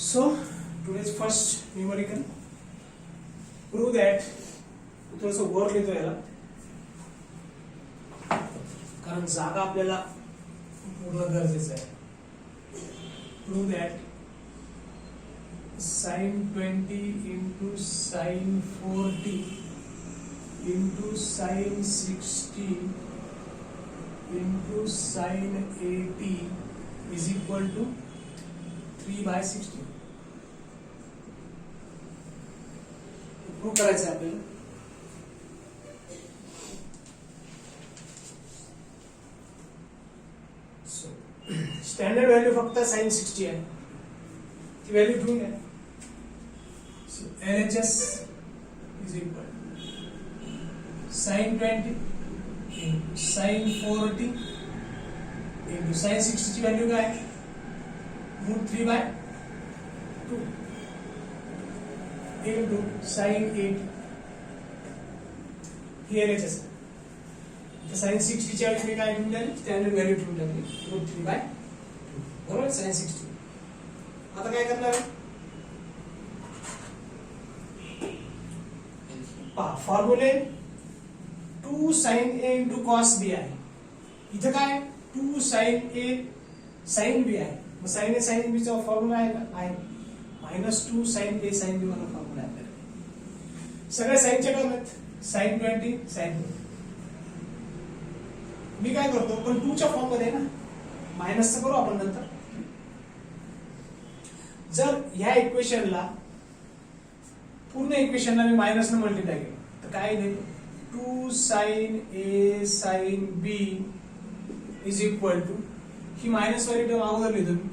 So today's first numerical, prove that थोडंसं वर लिहितो याला कारण जागा आपल्याला पूर्ण गरजेचं आहे. Prove that sin 20 into sin 40 into sin 60 into sin 80 is equal to 3/60. Prove करायचं आहे आपल्याला. स्टँडर्ड व्हॅल्यू फक्त sin 60 आहे, ती व्हॅल्यू ठेवून घ्या. So LHS is equal sin 20 into sin 40 into sin 60 ची व्हॅल्यू काय आहे? √3/2 into sin 80 ही LHS. sin 60 च्या ऐवजी काय घेऊन टाकली? स्टँडर्ड व्हॅल्यू ठेवून टाकली √3/2. बरोबर, sin 60. आता काय करणार आहे? पहा फॉर्म्युले 2 sin A into cos B आहे. इथं काय 2 sin A sin B आहे. मग sin A sin B चा फॉर्म्युला आहे का? आहे. -2 sin A sin B वाला फॉर्म्युला आहे. सगळे sin चे टर्म आहेत. sin 20 sin 40. मी काय करतो, पण 2 च्या फॉर्म मध्ये ना मायनसचं करू आपण नंतर. जर ह्या इक्वेशनला पूर्ण इक्वेशनला मी मायनसने मल्टिप्लाय केलं तर काय येईल? 2 sin A sin B is equal to, ही मायनस वाली टर्म अगोदर लिहितो मी,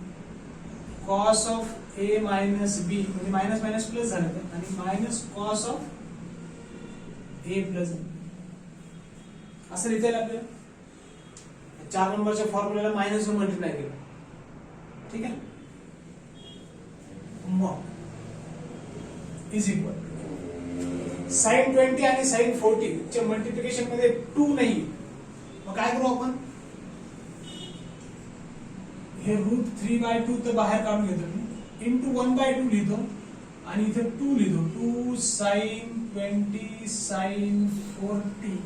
cos of A minus B म्हणजे मायनस मायनस प्लस झालं तर, आणि minus cos of A plus B असं लिहिता येईल आपल्याला. 4 नंबरच्या फॉर्म्युल्याला मायनस ने मल्टिप्लाय केलं. ठीक आहे, मग इज इक्वल sin 20 आणि sin 40 चे मल्टिप्लिकेशन मध्ये 2 नाही. मग काय करू आपण? हे √3/2 तर बाहेर काढून घेतो मी, इंटू 1/2 लिहितो आणि इथे 2 लिहितो. 2 sin 20 sin 40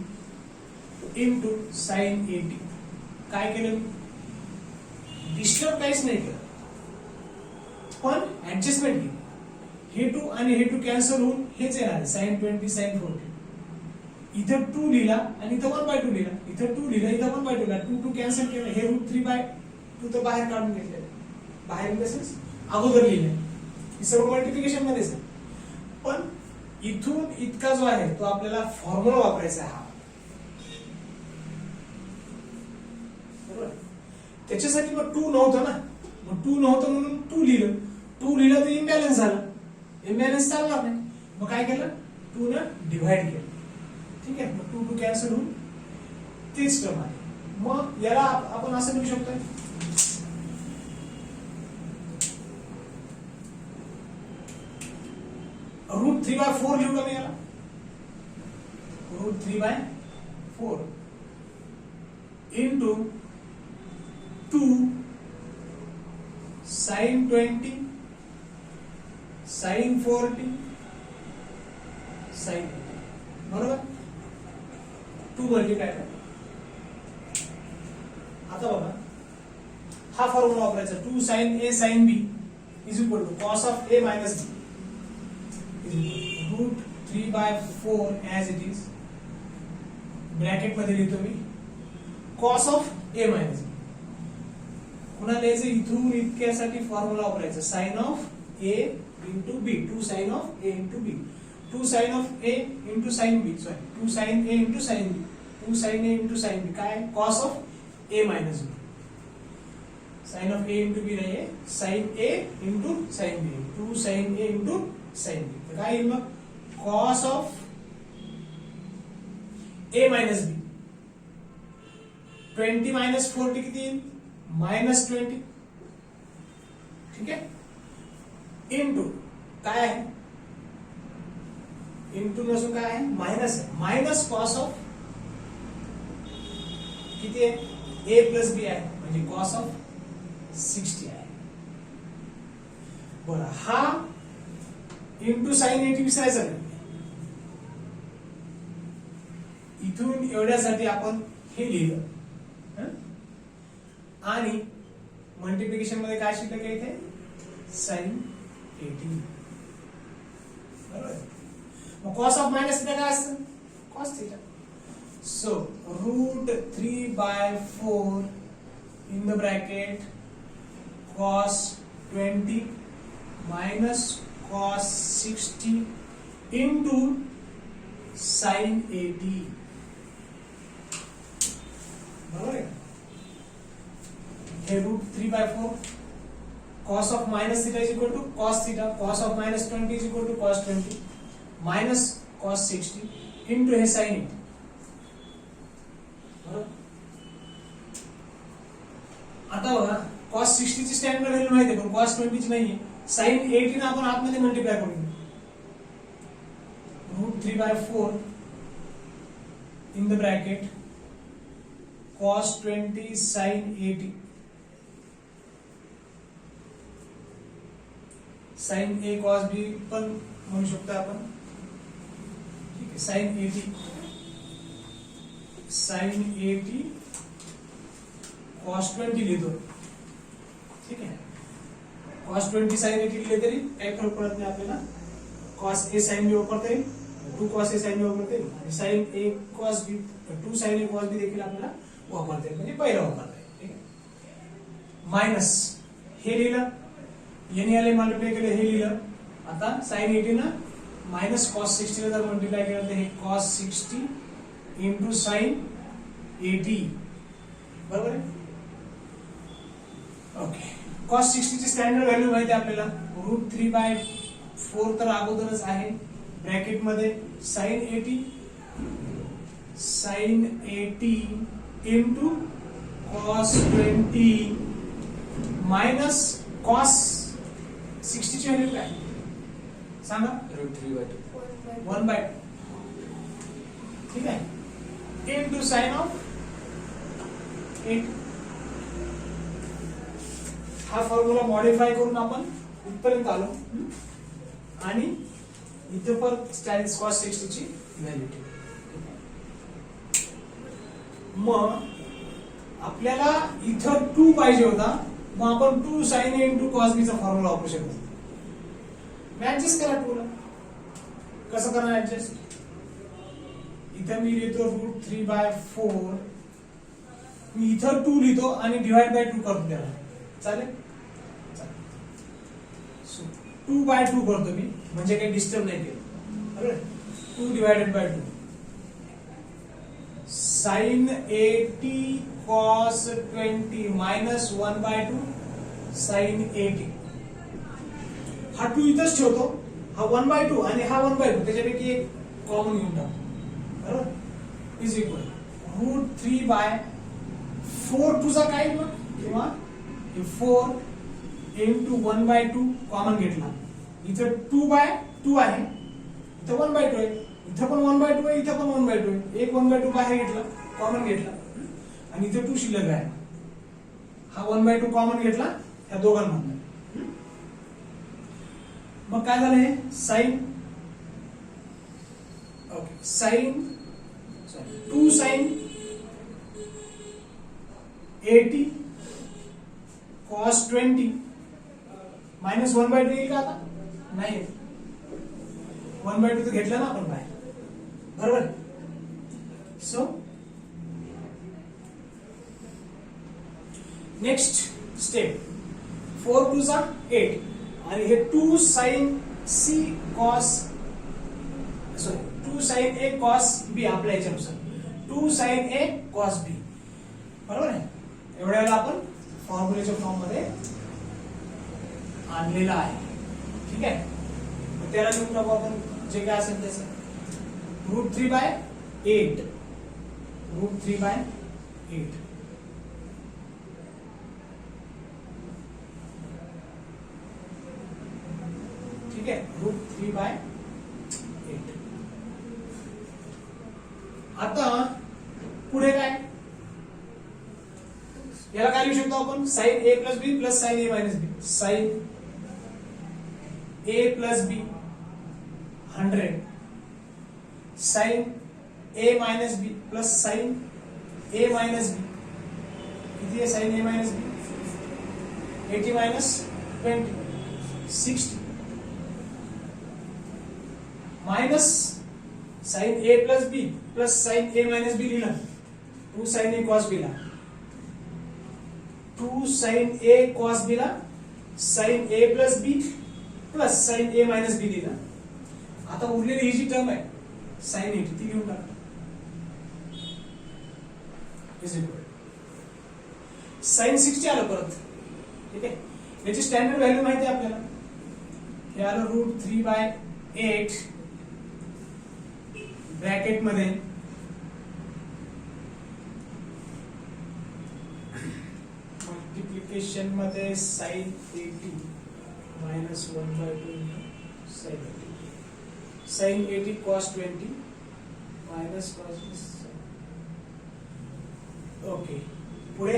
इंटू sin 80. काय केलं? डिस्टर्ब काहीच नाही केलं, पण ऍडजस्टमेंट केली. हे 2 आणि हे 2 कॅन्सल होऊन हेच येणार आहे sin 20 sin 40. इथं 2 लिहिला आणि इथं 1/2 लिहिला, इथं 2 लिहिला इथं 1/2 लिहिला, 2 कॅन्सल केलं. हे √3/2 तर बाहेर काढून घेतलेलं, बाहेर तसेच अगोदर लिहिलंय. हे सर्व मल्टिप्लिकेशन मध्येच आहे, पण इथून इतका जो आहे तो आपल्याला फॉर्म्युला वापरायचा आहे. हा त्याच्यासाठी मग 2 नव्हतं ना, मग 2 नव्हतं म्हणून 2 लिहिलं. 2 लिहिलं तर इम्बॅलन्स झालं, इम्बॅलन्स चालणार नाही. मग काय केलं? 2 ने डिव्हाइड केलं. ठीक आहे, मग 2 कॅन्सल होऊन तेच टर्म आहे. मग याला आपण असं लिहू शकतो, √3/4 लिहू का मी याला? √3/4 इंटू 2 sin 20 sin 40 sin 80. बरोबर, 2 मल्टिप्लाय करा. आता बघा हा फॉर्म्युला वापरायचा. 2 sin A sin B is equal to cos of A minus B is equal to √3/4 as it is. Bracket मध्ये लिहितो मी cos of A minus B. पुन्हा लिहायचं इथून इतक्यासाठी फॉर्म्युला वापरायचा sin of A into B. 2 sin of A into B. 2 sin of A into sin B. Sorry, 2 sin A into sin B. 2 sin A into sin B काय? cos of A minus B. sin of A into B नाहीये, sin A into sin B. 2 sin A into sin B. तर काय येईल मग? cos of A minus B. 20 minus 40 किती येईल? -20. ठीक आहे, इंटू काय आहे? इंटू नसून काय आहे? मायनस आहे. मायनस कॉस ऑफ किती आहे? A प्लस B आहे, म्हणजे कॉस ऑफ 60 आहे. बरं, हा इंटू साइन 80 विसरायचा नाही. इथून एवढ्यासाठी आपण हे लिहिलं आणि मल्टिप्लिकेशन मध्ये काय शिकलं काय इथे साइन 80. बरोबर. मग कॉस ऑफ मायनस थिटा काय असतं cos theta. So √3/4 in the bracket cos 20 minus cos 60 into sin 80. बरोबर आहे. हे √3/4 cos of minus theta is equal to cos theta, cos of minus 20 is equal to cos 20 minus cos 60 into हे sin 80. बरोबर. आता बघा cos 60 ची standard value माहिती आहे पण cos 20 ची नाहीये. sin 80 ने आपण आतमध्ये मल्टिप्लाय करू. √3/4 in the bracket cos 20 sin 80 sin A cos B पण म्हणू शकतो आपण. ठीक आहे. sin 80 cos 20 लिहितो. ठीक आहे. cos 20 sin 80 लिहिले तरी काही फरक पडत नाही आपल्याला. cos A sin B वापरता येईल, 2 cos A sin B वापरता येईल आणि sin A cos B 2 sin A cos B देखील आपल्याला वापरता येईल, म्हणजे पहिला वापरता येईल. ठीक आहे. मायनस हे लिहिलं, याने आले मल्टिप्लाय केलं हे लिहिलं. आता sin 80 ना मायनस cos 60 ला जर मल्टिप्लाय केलं तर हे cos 60 into sin 80. बरोबर आहे. ओके. cos 60 ची स्टँडर्ड व्हॅल्यू माहिती आहे आपल्याला. √3/4 तर अगोदरच आहे. ब्रॅकेट मध्ये sin 80 into cos 20 minus cos 60 ची व्हॅल्यू काय सांगा. √3/2 1/2. ठीक आहे. into sin of 8. हा फॉर्म्युला मॉडिफाय करून आपण इथपर्यंत आलो आणि इथे पण cos 60 ची व्हॅल्यू ठेवू. मग आपल्याला इथं 2 पाहिजे होता, मग आपण 2 sin A into cos B चा फॉर्म्युला वापरू शकतो. ऍडजस्ट करा 2 ला. कसं करणार ऍडजस्ट. इथं मी लिहितो √3/4, मी इथं 2 लिहितो आणि डिवाइड बाय 2 करतो त्याला. चालेल. 2/2 करतो मी, म्हणजे काही डिस्टर्ब नाही केलं. बरोबर. 2 divided by 2 sin 80 cos 20 minus 1/2 sin 80. हा 2 इथंच ठेवतो, हा 1/2 आणि हा 1/2 त्याच्यापैकी एक कॉमन घेऊन टाकतो. बरोबर. इज इक्वल √3/4 तुझा काय मग किंवा 4 into 1/2 कॉमन घेतला. इथं 2/2 आहे, इथं 1/2 आहे, इथं पण 1/2 आहे, इथं पण 1/2 आहे. एक 1/2 बाहेर घेतला, कॉमन घेतला आणि इथे 2 शिल्लक आहे. हा 1/2 कॉमन घेतला या दोघांमधून. मग काय झालं हे sine. Okay. Sine 2 sin 80 cos 20 minus 1/2 येईल का आता. नाही, 1/2 तर घेतलं ना आपण बाहेर. बरोबर. सो नेक्स्ट स्टेप 4 2 चा 8 आणि हे 2 sin C cos 2 sin A cos B आपल्या याच्यानुसार 2 sin A cos B. बरोबर आहे. एवढ्याला आपण फॉर्म्युलेच्या फॉर्म मध्ये आणलेला आहे. ठीक आहे. त्याला लिहून टाकू आपण जे काय असेल त्याचं. √3/8 √3/8 ठीक आहे. √3/8. आता पुढे काय, याला काय लिहू शकतो आपण sin A plus B plus sin A minus B. sin a plus b 100 sin a minus b plus sin a minus b किती आहे sin a minus b 80 minus 20 60 minus sin a plus b plus sin a minus b लिहिला 2 sin a cos b ला 2 sin a cos b ला sin a plus b plus sin a minus b लिहिला. आता उरलेली ही जी term आहे sin 80 ती घेऊन टाका इज इक्वल sin 60 आलं परत. ठीक आहे, याची स्टँडर्ड व्हॅल्यू माहिती आहे आपल्याला. हे आलं √3/8 ब्रॅकेट मध्ये मल्टिप्लिकेशन मध्ये sin 80 minus 1/2 sin 80 sin 80 cos 20 minus cos. Okay, पुढे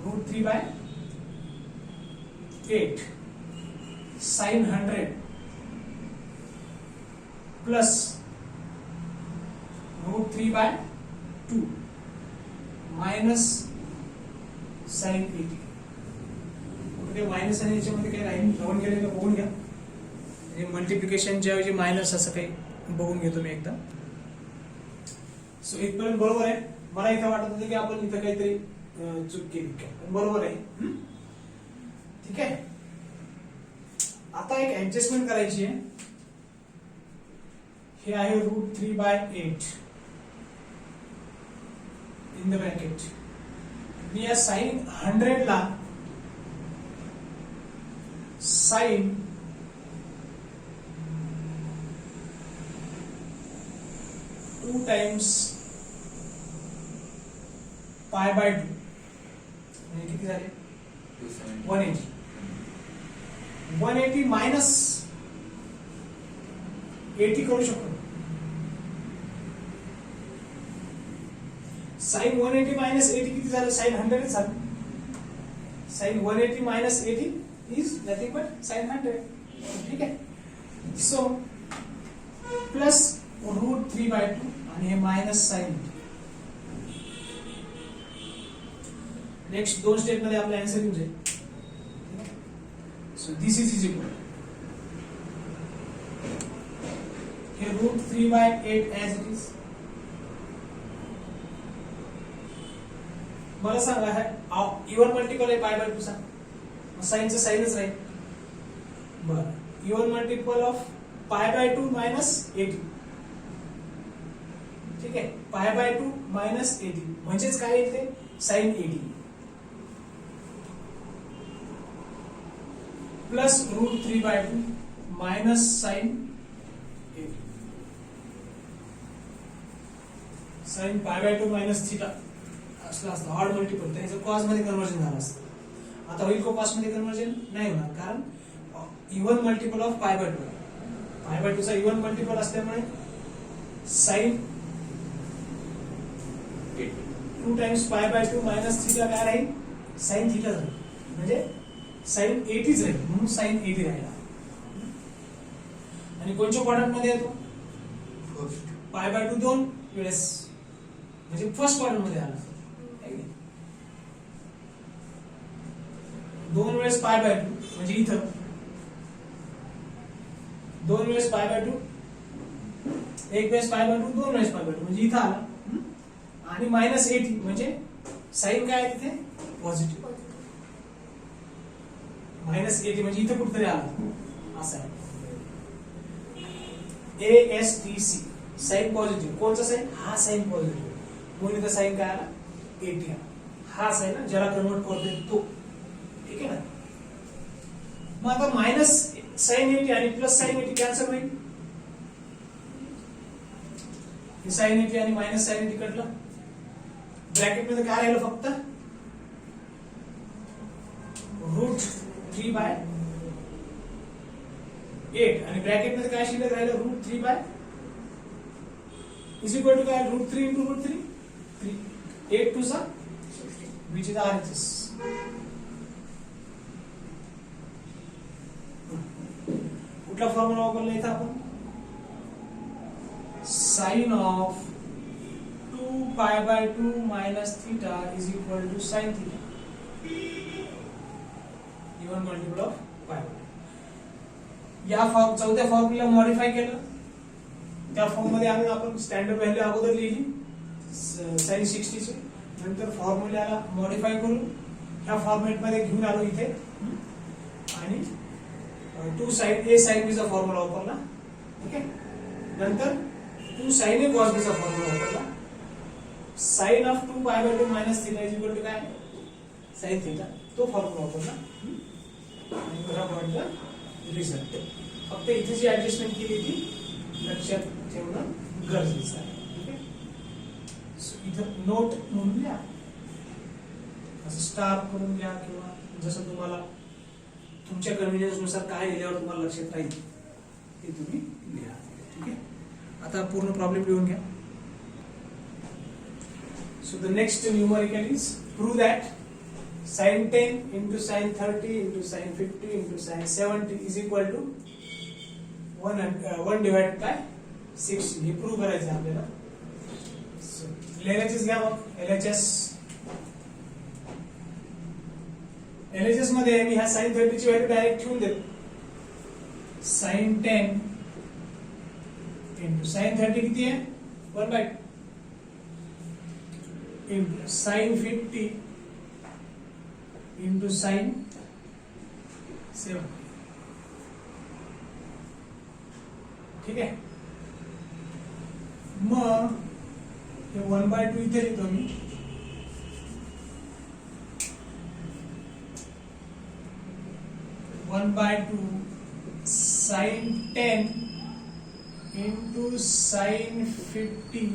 √3/8 sin 100 plus √3/2 minus sin 80. Minus आणि याच्यामध्ये काही राहील राहून गेले का बघून घ्या. मल्टिप्लिकेशनच्या ऐवजी मायनस असं काही बघून घेतो मी एकदा. सो इथपर्यंत बरोबर आहे. मला इथं वाटत होतं की आपण इथं काहीतरी चूक केली, पण बरोबर आहे. ठीक आहे, आता एक ऍडजस्टमेंट करायची आहे. हे आहे √3/8 इन द ब्रॅकेट. मी या sin 100 ला sin 2 times π/2 म्हणजे किती झाले 180. 180 मायनस 80 करू शकतो. sin 180 मायनस 80 किती झालं? sin 100 झालं. sin 180 minus 80 is nothing but sin 100. ठीक आहे, सो प्लस √3/2 आणि हे मायनस sin. नेक्स्ट दोन स्टेप मध्ये आपला आन्सर येऊन जाईल. सो दिस इज इक्वल हे √3/8 as it is. मला सांगा है इवन मल्टिपल आहे π/2 चा, साइनचं साइनच राहील. बरं, इवन मल्टिपल ऑफ π/2 मायनस 80. ठीक आहे, π/2 मायनस 80 म्हणजेच काय येते sin 80 plus √3/2 minus sin 80. sin π/2 minus theta असलं असतं ऑड मल्टिपल, त्याचं कॉस मध्ये कन्वर्जन झालं असतं. आता होईल का कॉस मध्ये कन्वर्जन? नाही होणार, कारण इवन मल्टिपल ऑफ π/2 चा इवन मल्टिपल असल्यामुळे sin 2 टाइम्स π/2 मायनस थीटा काय राहील? sin थीटा राहील, म्हणजे sin 80 राहील, म्हणून sin 80 राहिला. आणि कोणत्या क्वाड्रंट मध्ये येतो? फर्स्ट. π/2 दोन वेळेस, म्हणजे फर्स्ट क्वाड्रंट मध्ये आला. दोन वेळेस π/2 म्हणजे इथं दोन वेळेस π/2, एक वेळेस π/2, दोन वेळेस π/2 म्हणजे इथं आला. आणि मायनस 80 म्हणजे साइन काय आहे तिथे? पॉझिटिव्ह. मायनस 80 म्हणजे इथं कुठेतरी आला असं आहे. ASTC sine positive. कोणचा साइन? हा साइन पॉझिटिव्ह, म्हणून इथं साइन काय आला? 80. हा साइन ना ज्याला कन्वर्ट करतोय तो. ठीक आहे ना. मग आता मायनस साइन 80 आणि प्लस साइन 80 कॅन्सल होईल. हे साइन 80 आणि मायनस साइन 80 कटलं. ब्रॅकेट मध्ये काय राहिलं? फक्त √3/8 आणि ब्रॅकेट मध्ये काय शिल्लक राहिलं? √3/, इज इक्वल टू काय? √3 × √3 3. 8 2 सा which is RHS. कुठला फॉर्म्युला वापरला इथं आपण, sine of 2π/2 minus theta is equal to sine theta even multiple of pi. या चौथ्या फॉर्म्युला मॉडिफाय केलं, त्या फॉर्म मध्ये आणून आपण स्टँडर्ड व्हॅल्यू अगोदर लिहिली साइन 60 ची, नंतर फॉर्म्युल्याला मॉडिफाय करून ह्या फॉर्मॅट मध्ये घेऊन आलो इथे आणि 2 sin a sin b चा फॉर्म्युला वापरला. ठीक आहे. नंतर 2 sin a cos b चा फॉर्म्युला वापरला. Sine of 2π/2 minus theta is equal to काय, साइन थीटा, तो फॉर्म्युला वापरला आणि बघा पॉइंटला रिझल्ट. फक्त इथे जी ऍडजस्टमेंट केली ती लक्षात ठेवणं गरजेचं आहे. ठीक आहे. सो इथं नोट म्हणून लिहा, असं स्टार करून लिहा किंवा जसं तुम्हाला तुमच्या कन्व्हिनियन्स नुसार काय लिहिल्यावर तुम्हाला लक्षात राहील ते तुम्ही लिहा. ठीक आहे. आता पूर्ण प्रॉब्लेम लिहून घ्या. So the next numerical is prove that sin 10 into sin 30 into sin 50 into sin 70 is equal to 1 divided by 60. हे प्रूव्ह करायचं आहे आपल्याला. LHS घ्या मग. LHS मध्ये मी ह्या sin 30 ची व्हॅल्यू डायरेक्ट ठेवून देतो. sin 10 into sin 30 किती आहे, 1/2 into sin 50 into sin 7. ठीक आहे. मग हे 1/2 इथे लिहितो मी, one by two sin 10 into sin 50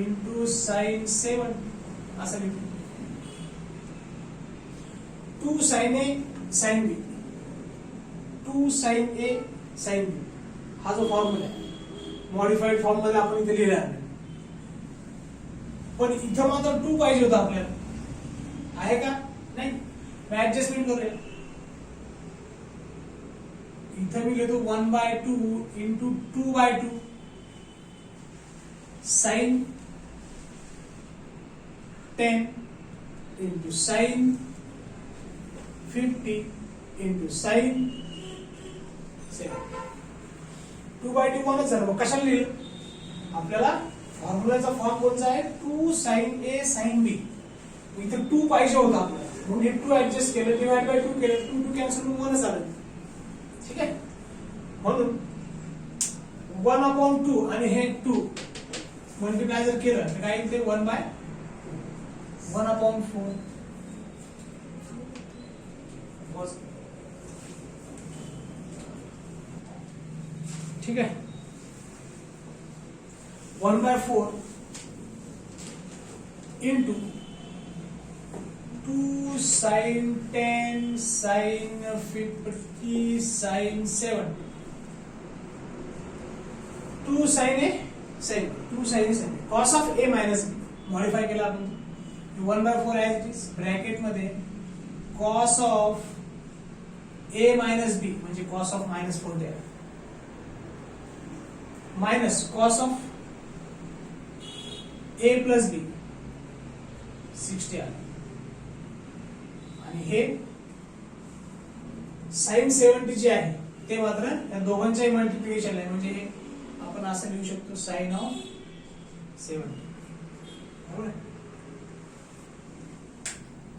into sin 7 असं लिहितो. 2 sin a sin b, 2 sin a sin b हा जो फॉर्म्युला आहे मॉडिफाईड फॉर्म मध्ये आपण इथे लिहिला आहे, पण इथं मात्र 2 पाहिजे होता आपल्याला. आहे का नाही, मी ऍडजस्टमेंट करूया. इथं मी लिहितो 1/2 into 2/2 sin 10 into sin 50 into sin 7. 2/2 कोणच आहे, मग कशाला लिहिलं, आपल्याला फॉर्म्युलाचा फॉर्म कोणता आहे, 2 sin a sin b. इथे 2 पाहिजे होता आपल्याला, म्हणून हे 2 ऍडजस्ट केलं, डिवाइड बाय 2 केलं, 2 2 कॅन्सल होऊन 1 आलं. ठीक आहे. म्हणून 1/2 आणि हे 2 मल्टिप्लाय जर केलं तर काय येते, 1/4. ठीक आहे. 1/4 into 2 sin 10 sin 50 sin 7, 2 sin a sin 2 sin a sin cos of a minus b modify केला आपण. 1/4 as it is ब्रॅकेट मध्ये cos of a minus b म्हणजे cos of -40 आहे, minus cos of a plus b 60 आहे, आणि हे sin 70 जे आहे ते मात्र या दोघांचे मल्टिप्लिकेशन आहे, म्हणजे हे आपण असं लिहू शकतो sin of 70. बरोबर आहे.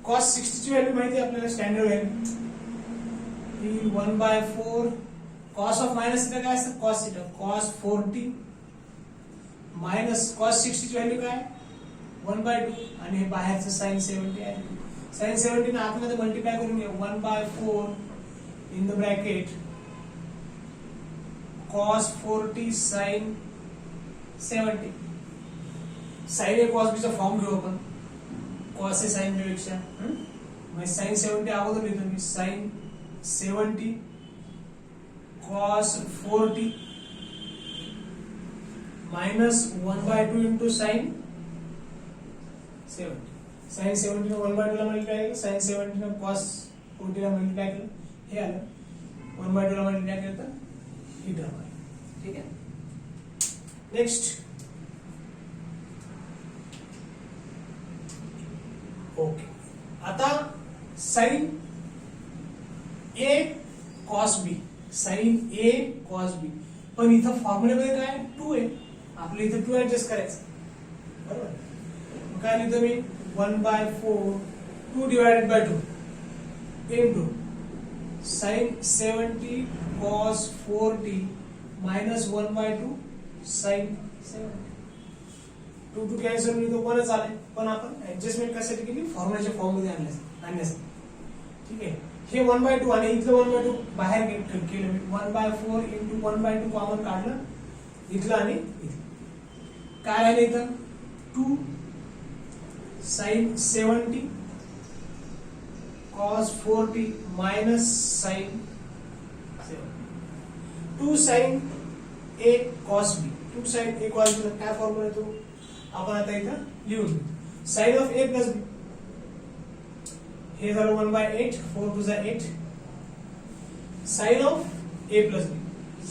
cos 60 ची व्हॅल्यू माहिती आहे आपल्याला, standard value he 1/4 cos of minus theta काय असतं, cos theta, cos 40 minus cos 60 ची व्हॅल्यू काय 1/2 आणि हे बाहेरचं sin 70 आहे. sin 70 ने आतमध्ये मल्टिप्लाय करून घ्या, 1/4 in the bracket cos 40 sin 70. sin a cos b चा फॉर्म घेऊ आपण, cos a sin b पेक्षा, मग sin 70 अगोदर लिहितो मी, sin 70 cos 40 minus 1/2 into sin 70. sin 70 ने 1/2 ला मल्टिप्लाय केलं, sin 70 ने cos 40 ला मल्टिप्लाय केलं, हे आलं. 1/2 ला मल्टिप्लाय केलं तर ही टर्म आहे. ठीक आहे. Next okay. आता साइन ए कॉस बी, साइन ए कॉस बी, पण इथं फॉर्म्युलेमध्ये काय 2 आहे, आपलं इथं 2 ऍडजस्ट करायचं. बरोबर. मग काय लिहितो मी 1/4 2 divided by 2 into sin 70 cos 4t minus 1/2 sin 70. 2 2 cancel होईल, तो 1च आले, पण आपण ऍडजस्टमेंट कशासाठी केली, फॉर्म्युलेच्या फॉर्म मध्ये आणण्यासाठी. ठीक आहे. हे 1/2 आणि इथलं 1/2 बाहेर केलं मी, 1/4 into 1/2 कॉमन काढलं, इथलं आणि इथलं काय राहिलं, इथं 2 sin 70 cos 4t minus sin 7, 2 sin a cos b, 2 sin a cos b काय फॉर्म्युला येतो, आपण आता इथं लिहून घेऊ. sin of a plus b, हे झालं 1/8, 4 2 8, sin of a plus b,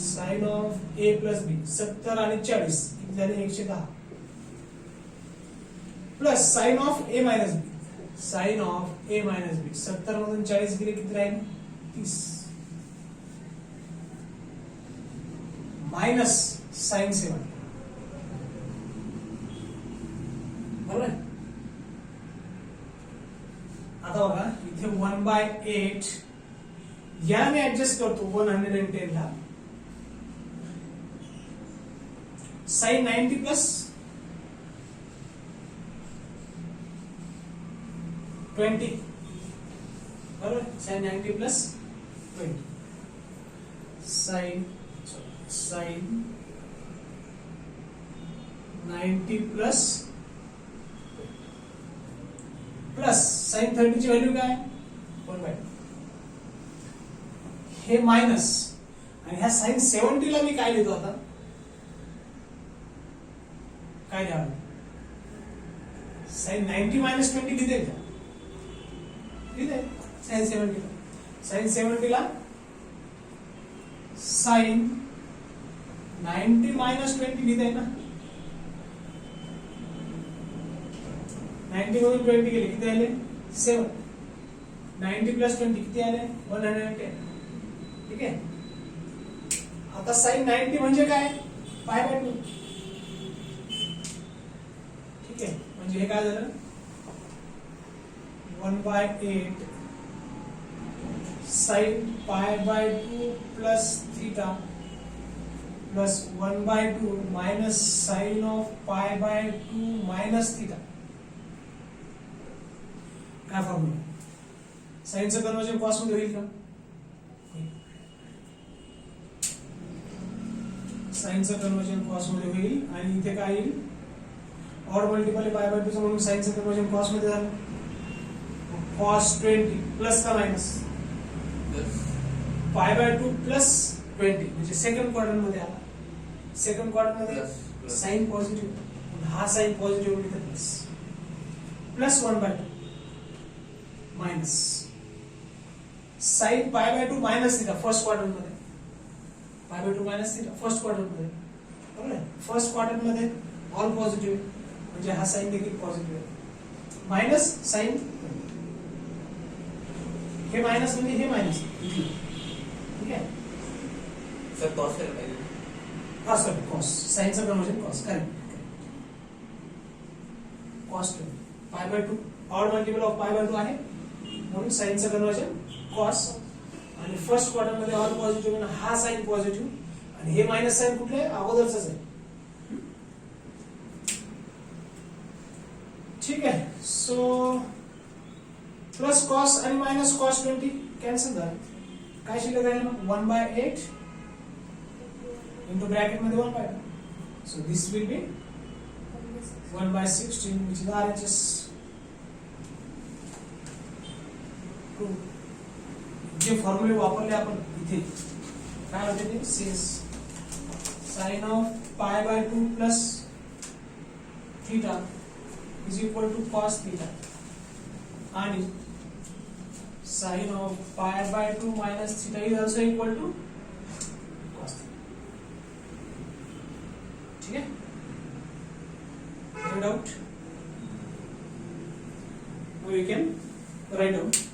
sin of a plus b 70 आणि 40 किती झाले 110, plus sin of a minus b, sin of a minus b 70 मधून 40 गेले किती राहील 30, मायनस sin 7. बरोबर. आता बघा इथे 1/8 या मी ऍडजस्ट करतो 110 ला, sin 90 प्लस 20, बरोबर. sin 90 plus 20, sin 90 plus sin 30 ची व्हॅल्यू काय 1/2, हे मायनस, आणि ह्या sin 70 ला मी काय लिहितो आता, काय लिहावं, sin 90 minus 20 लिहिते का, लिहिते sin 70 ला, sin 70 ला sin 90 minus 20 लिहिते ना, 90 मधून 20 गेले किती आले 7, 90 प्लस 20 किती आले 110. ठीक आहे. आता sin 90 म्हणजे काय π/2. ठीक आहे. म्हणजे हे काय झालं 1/8 sin π/2 plus theta plus 1/2 minus sin of π/2 minus theta. काय फॉर्म्युला, साइनचं कन्वर्जन कॉस मध्ये होईल का, साइनचं कन्वर्जन कॉस मध्ये होईल, आणि इथे काय येईल ऑड मल्टिपल π/2 म्हणून साइनचं कन्वर्जन कॉस मध्ये झालं, cos 20 प्लस का मायनस π/2 प्लस 20 म्हणजे सेकंड क्वाड्रंट मध्ये आला, सेकंड क्वाड्रंट मध्ये साइन पॉझिटिव्ह, हा साइन पॉझिटिव्ह इथे plus, plus 1/2 minus sine π/2 minus theta first quadrant मध्ये, π/2 मायनस थीटा फर्स्ट क्वाड्रंट मध्ये, बरोबर. फर्स्ट क्वाड्रंट मध्ये ऑल पॉझिटिव्ह म्हणजे हा साइन देखील पॉझिटिव्ह आहे, मायनस साइन, हे मायनस म्हणजे हे मायनस. ठीक आहे सर कॉस केलं पाहिजे, हा सर कॉस, साइनचं conversion cos, correct, cos π/2 odd multiple of π/2 आहे म्हणून साइनचं कन्वर्जन कॉस, आणि फर्स्ट क्वाड्रंट मध्ये ऑल पॉझिटिव्ह म्हणून हा साइन पॉझिटिव्ह, आणि हे मायनस साइन कुठले अगोदरच आहे. ठीक आहे. सो प्लस कॉस आणि मायनस कॉस 20 कॅन्सल झाले, काय शिल्लक राहील मग 1/8 into bracket मध्ये 1/2, so this will be 1/16 which is RHS 2. जे फॉर्म्युले वापरले आपण इथे काय होते ते cess sin of π/2 plus theta is equal to cos theta, आणि sin of π/2 minus theta is also equal to cos theta. ठीक है, no doubt. Now you can write down.